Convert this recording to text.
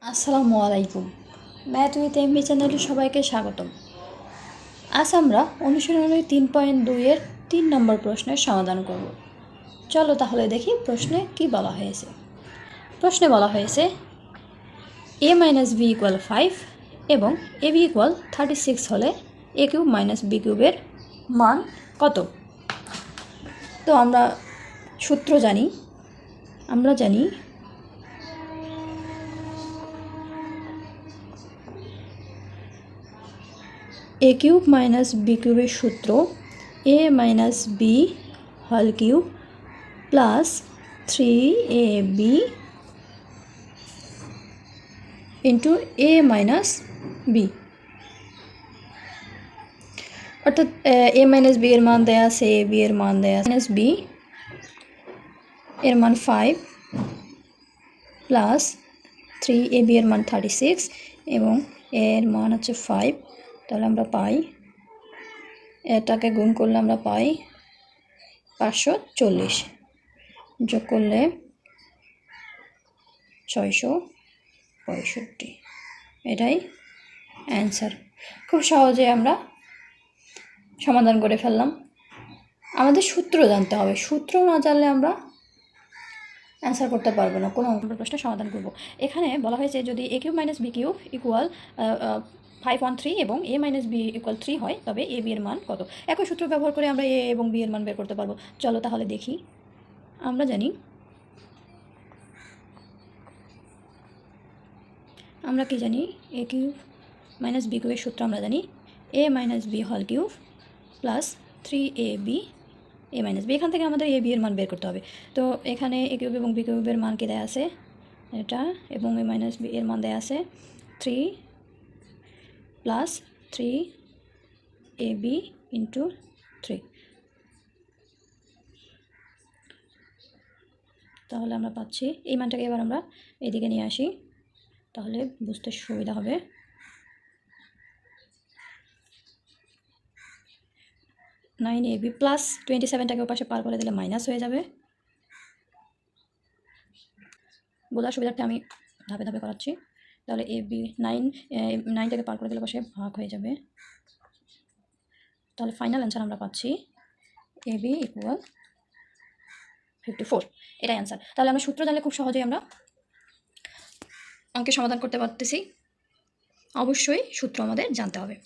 আসসালামু আলাইকুম। Math with MB চ্যানেলে সবাইকে স্বাগতম। আজ আমরা অনুশীলনী 3.2 এর 3 নম্বর প্রশ্নের সমাধান করব। চলো তাহলে দেখি প্রশ্নে কি বলা হয়েছে। প্রশ্নে বলা হয়েছে a - b = 5 এবং ab = 36 হলে a³ - b³ এর মান কত? তো আমরা সূত্র জানি। আমরা জানি a³ - b³ এর সূত্র a - b whole cube plus 3ab into a - b, অর্থাৎ a - b এর মান দেয়া আছে, ab এর মান দেয়া আছে, b এর মান 5 প্লাস 3ab এর মান 36 এবং a এর মান হচ্ছে 5। তাহলে আমরা পাই, এটাকে গুণ করলে আমরা পাই 540, যোগ করলে 665। এটাই অ্যান্সার। খুব সহজে আমরা সমাধান করে ফেললাম। আমাদের সূত্র জানতে হবে, সূত্র না জানলে আমরা অ্যান্সার করতে পারবো না, কোনো প্রশ্নের সমাধান করব। এখানে বলা হয়েছে যদি a³ - b³ ইকুয়াল 513 এবং a - b = 3 হয় তবে ab এর মান কত? একই সূত্র ব্যবহার করে আমরা a এবং b এর মান বের করতে পারবো। চলো তাহলে দেখি। আমরা জানি, আমরা কি জানি, a³ - b³ এর সূত্র আমরা জানি a - b whole cube plus 3ab a - b। এখান থেকে আমাদের a b এর মান বের করতে হবে। তো এখানে a³ এবং b³ এর মান কি দেয়া আছে, এটা, এবং a - b এর মান দেয়া আছে 3 প্লাস 3ab ইন্টু 3। তাহলে আমরা পাচ্ছি, এই মানটাকে এবার আমরা এদিকে নিয়ে আসি, তাহলে বুঝতে সুবিধা হবে। 9ab প্লাস 27টাকে ওপাশে পার করে দিলে মাইনাস হয়ে যাবে। বোঝার সুবিধার্থে আমি ধাপে ধাপে করাচ্ছি। তাহলে ab 9টাকে পার করে দিলে পাশে ভাগ হয়ে যাবে। তাহলে ফাইনাল অ্যান্সার আমরা পাচ্ছি ab = 54। এটাই অ্যান্সার। তাহলে আমরা সূত্র জানলে খুব সহজেই আমরা অঙ্কের সমাধান করতে পারতেছি। অবশ্যই সূত্র আমাদের জানতে হবে।